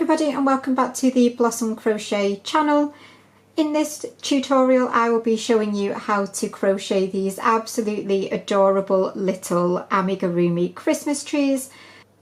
everybody and welcome back to the Blossom Crochet channel. In this tutorial I will be showing you how to crochet these absolutely adorable little amigurumi Christmas trees.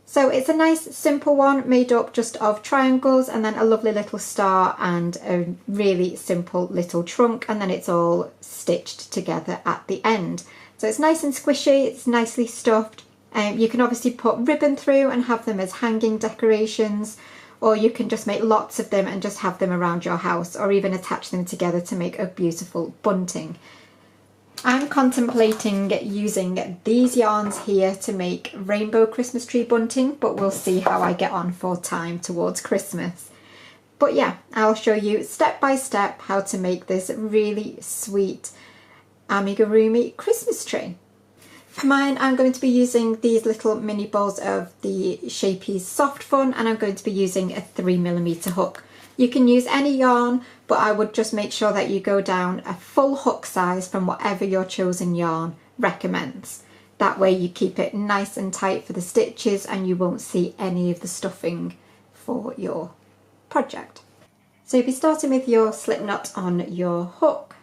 So it's a nice simple one made up just of triangles and then a lovely little star and a really simple little trunk, and then it's all stitched together at the end. So it's nice and squishy, it's nicely stuffed. You can obviously put ribbon through and have them as hanging decorations, or you can just make lots of them and just have them around your house, or even attach them together to make a beautiful bunting. I'm contemplating using these yarns here to make rainbow Christmas tree bunting, but we'll see how I get on for time towards Christmas. But yeah, I'll show you step by step how to make this really sweet amigurumi Christmas tree. For mine, I'm going to be using these little mini balls of the Scheepjes Soft Fun, and I'm going to be using a 3mm hook. You can use any yarn, but I would just make sure that you go down a full hook size from whatever your chosen yarn recommends. That way you keep it nice and tight for the stitches and you won't see any of the stuffing for your project. So you'll be starting with your slip knot on your hook.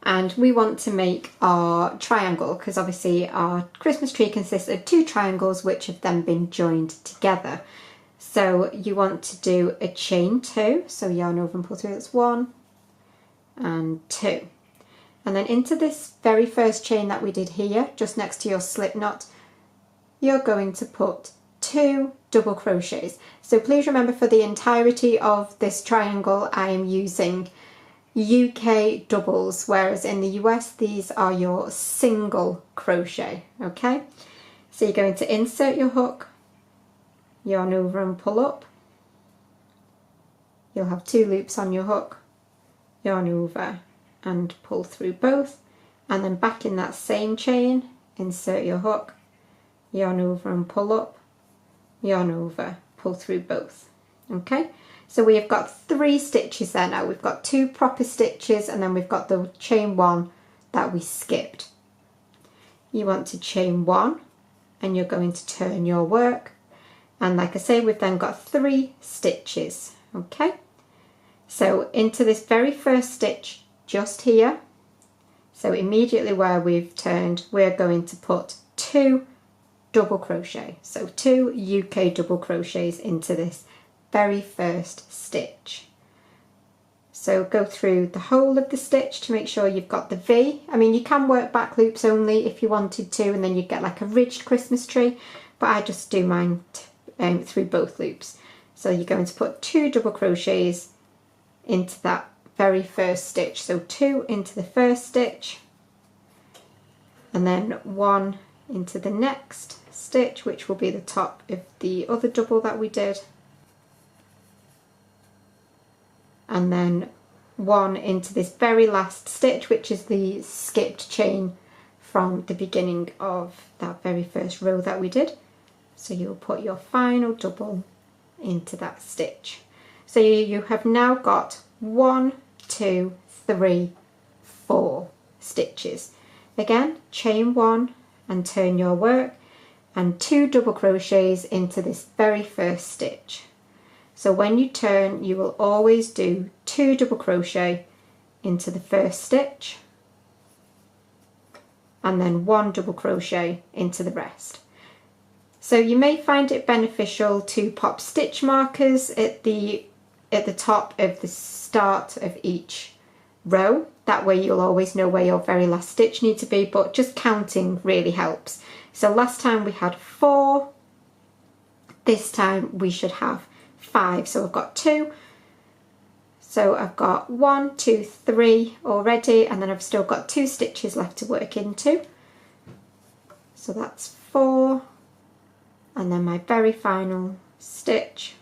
And we want to make our triangle because obviously our Christmas tree consists of two triangles which have then been joined together. So you want to do a chain 2, so yarn over and pull through, that's 1 and 2. And then into this very first chain that we did here, just next to your slip knot, you're going to put 2 double crochets. So please remember, for the entirety of this triangle I am using UK doubles, whereas in the US these are your single crochet. Okay, so you're going to insert your hook, yarn over and pull up. You'll have 2 loops on your hook, yarn over and pull through both, and then back in that same chain insert your hook, yarn over and pull up, yarn over, pull through both. Okay, so we have got 3 stitches there now. We've got 2 proper stitches and then we've got the chain 1 that we skipped. You want to chain 1 and you're going to turn your work, and like I say, we've then got 3 stitches. Okay, so into this very first stitch just here, so immediately where we've turned, we're going to put 2 double crochet, so 2 UK double crochets into this very first stitch. So go through the whole of the stitch to make sure you've got the V. I mean, you can work back loops only if you wanted to, and then you get like a ridged Christmas tree, but I just do mine through both loops. So you're going to put 2 double crochets into that very first stitch, so 2 into the first stitch and then 1 into the next stitch, which will be the top of the other double that we did, and then 1 into this very last stitch, which is the skipped chain from the beginning of that very first row that we did. So you'll put your final double into that stitch. So you have now got 1, 2, 3, 4 stitches. Again, chain 1 and turn your work, and 2 double crochets into this very first stitch. So when you turn, you will always do 2 double crochet into the first stitch and then 1 double crochet into the rest. So you may find it beneficial to pop stitch markers at the top of the start of each row. That way you'll always know where your very last stitch needs to be, but just counting really helps. So last time we had 4, this time we should have 5. So I've got 2, so I've got 1, 2, 3 already, and then I've still got 2 stitches left to work into. So that's 4, and then my very final stitch,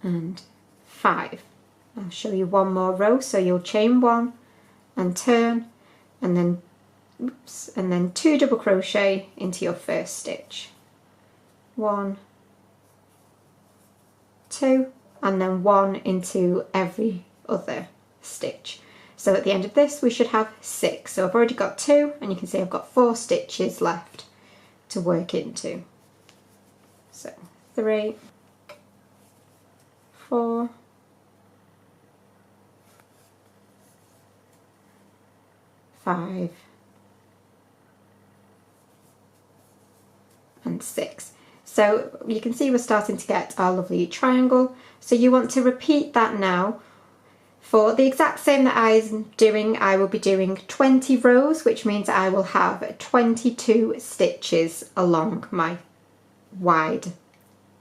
and 5. I'll show you one more row. So you'll chain 1 and turn, and then oops, and then 2 double crochet into your first stitch, 1, 2, and then 1 into every other stitch. So at the end of this we should have 6. So I've already got 2, and you can see I've got 4 stitches left to work into. So 3, 4, 5 and 6. So you can see we're starting to get our lovely triangle. So you want to repeat that now. For the exact same that I'm doing, I will be doing 20 rows, which means I will have 22 stitches along my wide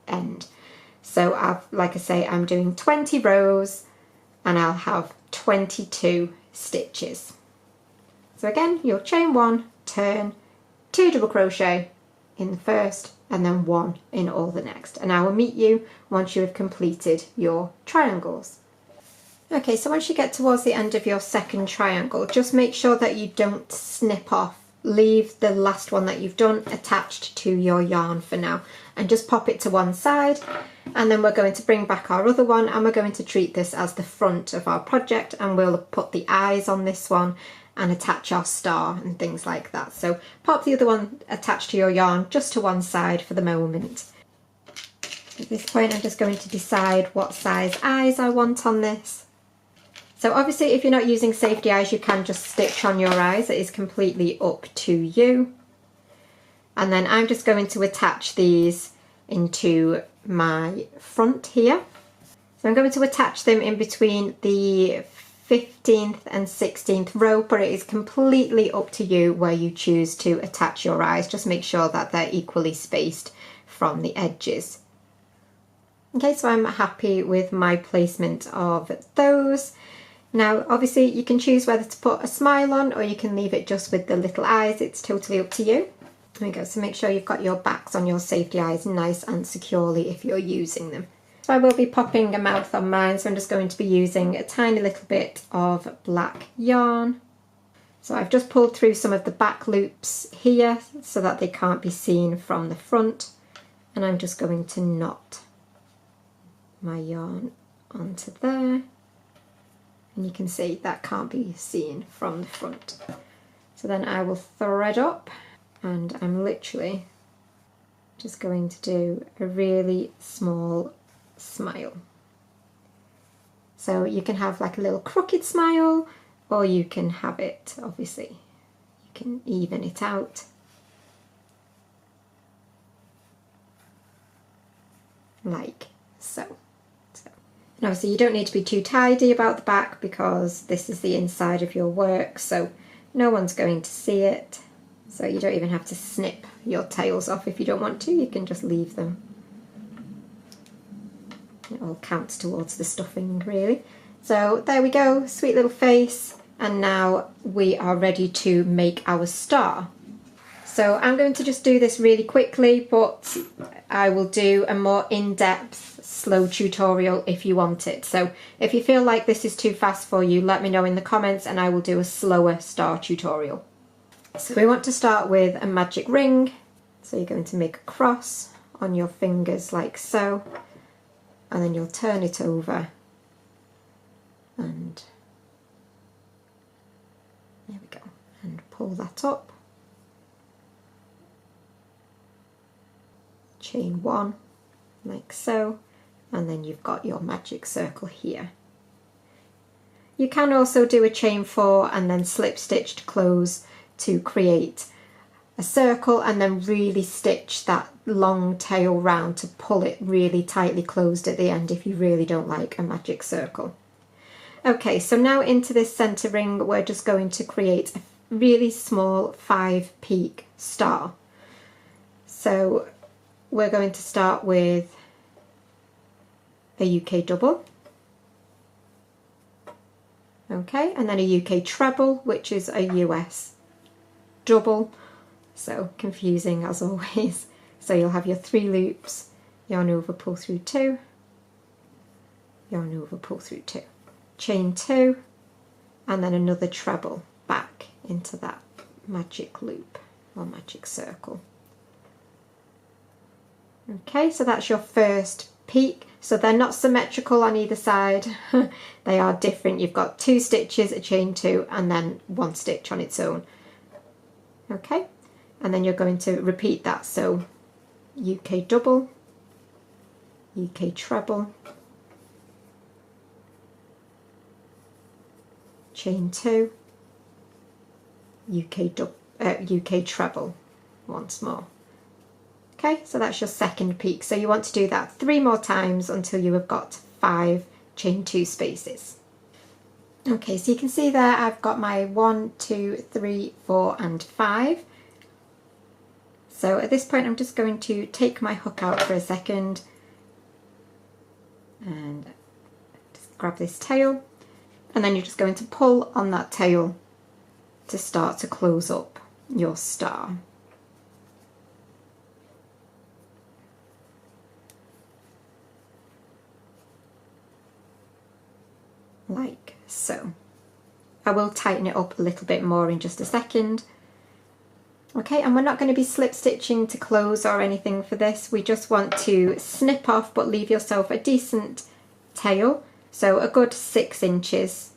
end. So like I say, I'm doing 20 rows and I'll have 22 stitches. So again, you'll chain 1, turn, 2 double crochet in the first and then 1 in all the next. And I will meet you once you have completed your triangles. Okay, so once you get towards the end of your second triangle, just make sure that you don't snip off. Leave the last one that you've done attached to your yarn for now and just pop it to one side, and then we're going to bring back our other one and we're going to treat this as the front of our project, and we'll put the eyes on this one and attach our star and things like that. So pop the other one attached to your yarn just to one side for the moment. At this point I'm just going to decide what size eyes I want on this. So obviously if you're not using safety eyes, you can just stitch on your eyes. It is completely up to you. And then I'm just going to attach these into my front here. So I'm going to attach them in between the 15th and 16th row, but it is completely up to you where you choose to attach your eyes. Just make sure that they're equally spaced from the edges. Okay, so I'm happy with my placement of those. Now, obviously you can choose whether to put a smile on or you can leave it just with the little eyes. It's totally up to you. There we go. So make sure you've got your backs on your safety eyes nice and securely if you're using them. So I will be popping a mouth on mine, so I'm just going to be using a tiny little bit of black yarn. So I've just pulled through some of the back loops here so that they can't be seen from the front, and I'm just going to knot my yarn onto there. And you can see that can't be seen from the front. So then I will thread up, and I'm literally just going to do a really small smile. So you can have like a little crooked smile, or you can have it, obviously, you can even it out. Like so. And obviously you don't need to be too tidy about the back because this is the inside of your work, so no one's going to see it. So you don't even have to snip your tails off if you don't want to, you can just leave them. It all counts towards the stuffing really. So there we go, sweet little face, and now we are ready to make our star. So I'm going to just do this really quickly, but I will do a more in-depth slow tutorial if you want it. So if you feel like this is too fast for you, let me know in the comments and I will do a slower star tutorial. So we want to start with a magic ring. So you're going to make a cross on your fingers like so, and then you'll turn it over and there we go, and pull that up. Chain 1 like so, and then you've got your magic circle here. You can also do a chain 4 and then slip stitch to close to create a circle, and then really stitch that long tail round to pull it really tightly closed at the end if you really don't like a magic circle. Okay, so now into this center ring we're just going to create a really small 5-peak star. So we're going to start with a UK double, okay, and then a UK treble, which is a US double, so confusing as always. So you'll have your 3 loops, yarn over, pull through 2, yarn over, pull through 2, chain 2, and then another treble back into that magic loop or magic circle. Okay, so that's your first peak. So they're not symmetrical on either side, they are different. You've got 2 stitches, a chain 2, and then 1 stitch on its own. Okay, and then you're going to repeat that, so UK double, UK treble, chain 2, UK treble once more. Okay, so that's your second peak. So you want to do that 3 more times until you have got 5 chain 2 spaces. Okay, so you can see there I've got my 1, 2, 3, 4 and 5. So at this point I'm just going to take my hook out for a second and just grab this tail, and then you're just going to pull on that tail to start to close up your star. Like so. I will tighten it up a little bit more in just a second. Okay, and we're not going to be slip stitching to close or anything for this. We just want to snip off but leave yourself a decent tail, so a good 6 inches,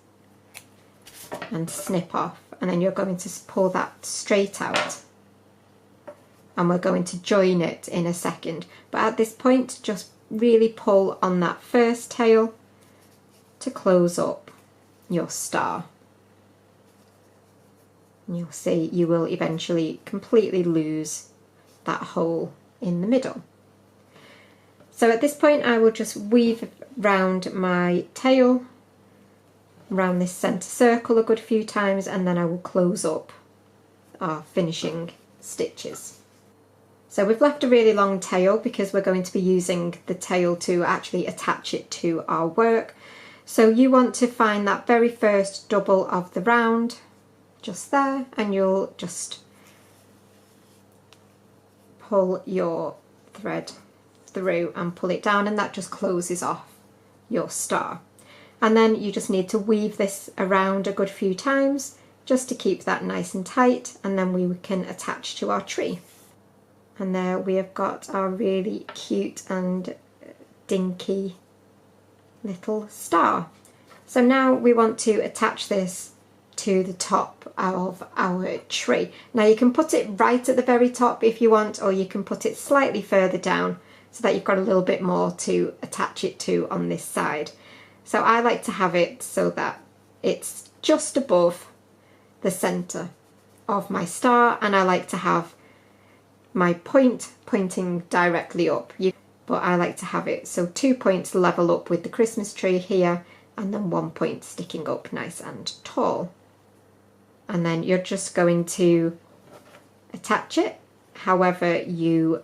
and snip off, and then you're going to pull that straight out, and we're going to join it in a second. But at this point just really pull on that first tail to close up your star. And you'll see you will eventually completely lose that hole in the middle. So at this point I will just weave round my tail around this centre circle a good few times, and then I will close up our finishing stitches. So we've left a really long tail because we're going to be using the tail to actually attach it to our work. So you want to find that very first double of the round just there, and you'll just pull your thread through and pull it down, and that just closes off your star. And then you just need to weave this around a good few times just to keep that nice and tight, and then we can attach to our tree. And there we have got our really cute and dinky little star. So now we want to attach this to the top of our tree. Now you can put it right at the very top if you want, or you can put it slightly further down so that you've got a little bit more to attach it to on this side. So I like to have it so that it's just above the centre of my star, and I like to have my point pointing directly up. But I like to have it so 2 points level up with the Christmas tree here, and then 1 point sticking up nice and tall. And then you're just going to attach it however you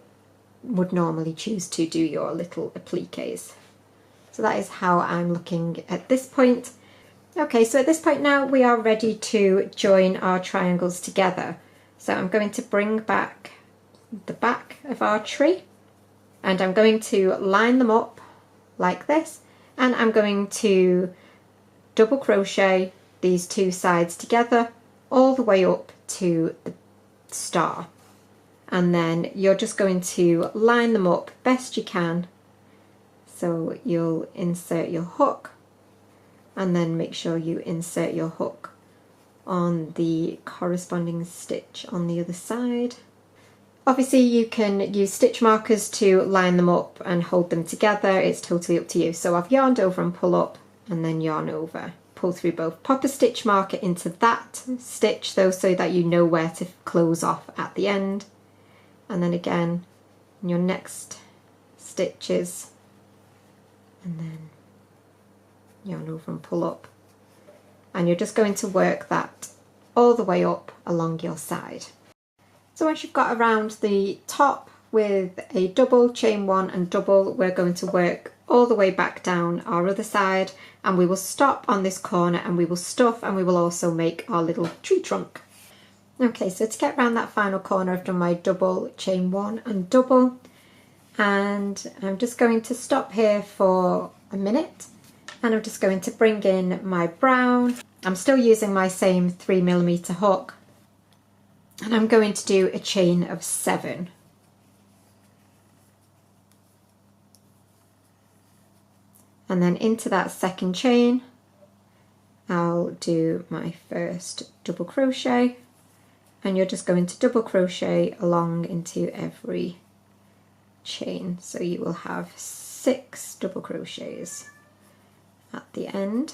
would normally choose to do your little appliques. So that is how I'm looking at this point. Okay, so at this point now we are ready to join our triangles together. So I'm going to bring back the back of our tree, and I'm going to line them up like this, and I'm going to double crochet these 2 sides together all the way up to the star, and then you're just going to line them up best you can. So you'll insert your hook, and then make sure you insert your hook on the corresponding stitch on the other side. Obviously you can use stitch markers to line them up and hold them together, it's totally up to you. So I've yarned over and pull up, and then yarn over, pull through both. Pop a stitch marker into that stitch though, so that you know where to close off at the end. And then again in your next stitches, and then yarn over and pull up, and you're just going to work that all the way up along your side. So once you've got around the top with a double, chain 1 and double, we're going to work all the way back down our other side, and we will stop on this corner and we will stuff, and we will also make our little tree trunk. Okay, so to get around that final corner I've done my double, chain 1 and double, and I'm just going to stop here for a minute, and I'm just going to bring in my brown. I'm still using my same 3mm hook, and I'm going to do a chain of 7. And then into that second chain I'll do my first double crochet, and you're just going to double crochet along into every chain, so you will have 6 double crochets at the end.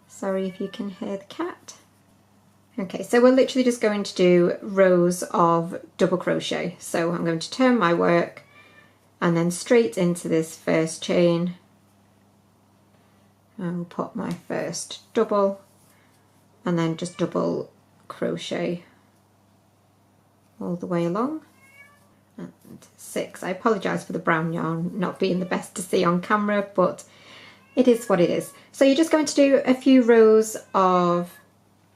Sorry if you can hear the cat. Okay, so we're literally just going to do rows of double crochet. So I'm going to turn my work and then straight into this first chain. I'll put my first double and then just double crochet all the way along. And 6. I apologise for the brown yarn not being the best to see on camera, but it is what it is. So you're just going to do a few rows of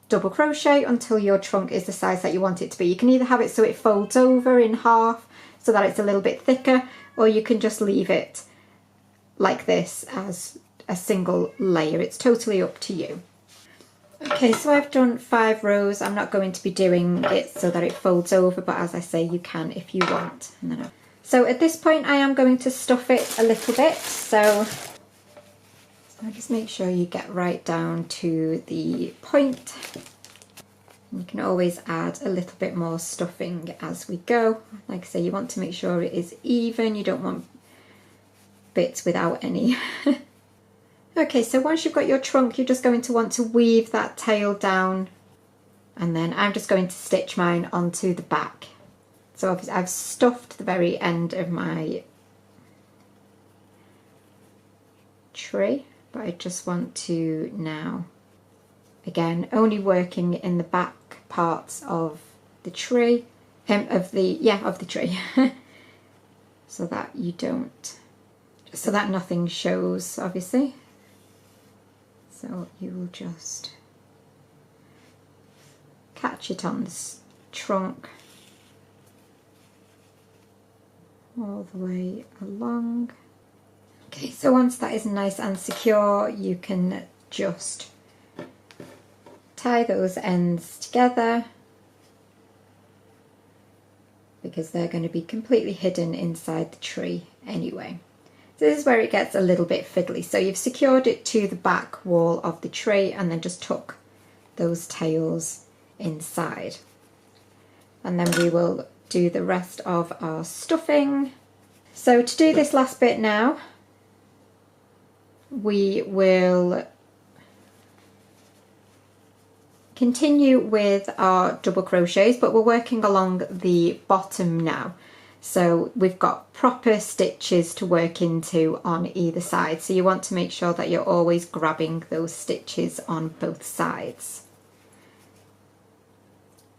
double crochet until your trunk is the size that you want it to be. You can either have it so it folds over in half so that it's a little bit thicker, or you can just leave it like this as a single layer. It's totally up to you. Okay, so I've done 5 rows. I'm not going to be doing it so that it folds over, but as I say, you can if you want. So at this point I am going to stuff it a little bit. So just make sure you get right down to the point. You can always add a little bit more stuffing as we go. Like I say, you want to make sure it is even. You don't want bits without any. Okay, so once you've got your trunk, you're just going to want to weave that tail down, and then I'm just going to stitch mine onto the back. So obviously I've stuffed the very end of my tree, but I just want to now, again, only working in the back parts of the tree, of the tree, so that you don't, so that nothing shows, obviously. So you will just catch it on this trunk all the way along. Okay, so once that is nice and secure, you can just tie those ends together, because they're going to be completely hidden inside the tree anyway. So this is where it gets a little bit fiddly. So you've secured it to the back wall of the tree and then just tuck those tails inside. And then we will do the rest of our stuffing. So to do this last bit now, we will continue with our double crochets, but we're working along the bottom now. So we've got proper stitches to work into on either side. So you want to make sure that you're always grabbing those stitches on both sides.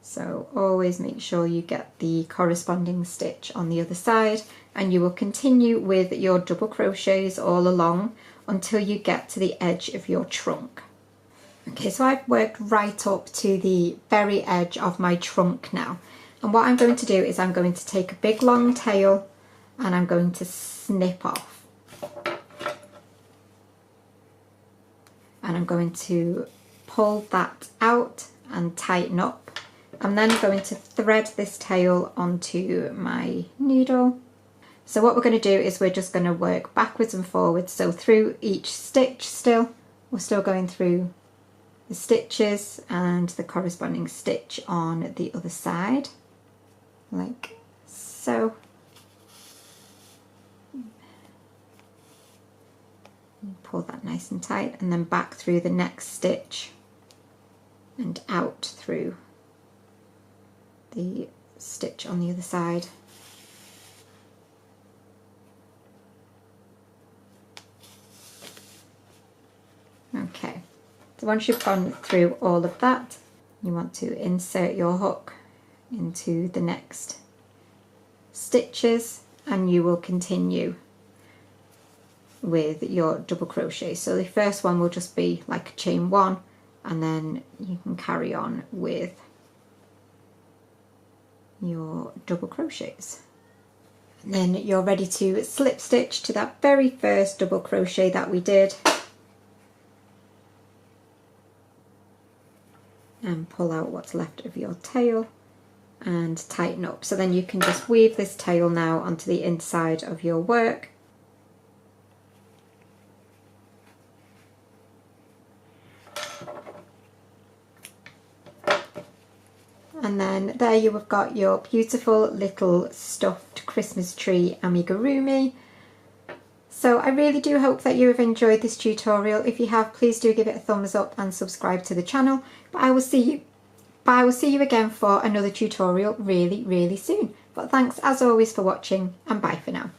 So always make sure you get the corresponding stitch on the other side, and you will continue with your double crochets all along until you get to the edge of your trunk. Okay, so I've worked right up to the very edge of my trunk now. And what I'm going to do is I'm going to take a big long tail and I'm going to snip off. And I'm going to pull that out and tighten up. I'm then going to thread this tail onto my needle. So what we're going to do is we're just going to work backwards and forwards. So through each stitch still, we're still going through the stitches and the corresponding stitch on the other side. Like so. Pull that nice and tight, and then back through the next stitch and out through the stitch on the other side. Okay, so once you've gone through all of that, you want to insert your hook into the next stitches, and you will continue with your double crochet. So the first one will just be like chain 1, and then you can carry on with your double crochets. And then you're ready to slip stitch to that very first double crochet that we did, and pull out what's left of your tail and tighten up. So then you can just weave this tail now onto the inside of your work. And then there you have got your beautiful little stuffed Christmas tree amigurumi. So I really do hope that you have enjoyed this tutorial. If you have, please do give it a thumbs up and subscribe to the channel. But I will see you again for another tutorial really, really soon. But thanks as always for watching, and bye for now.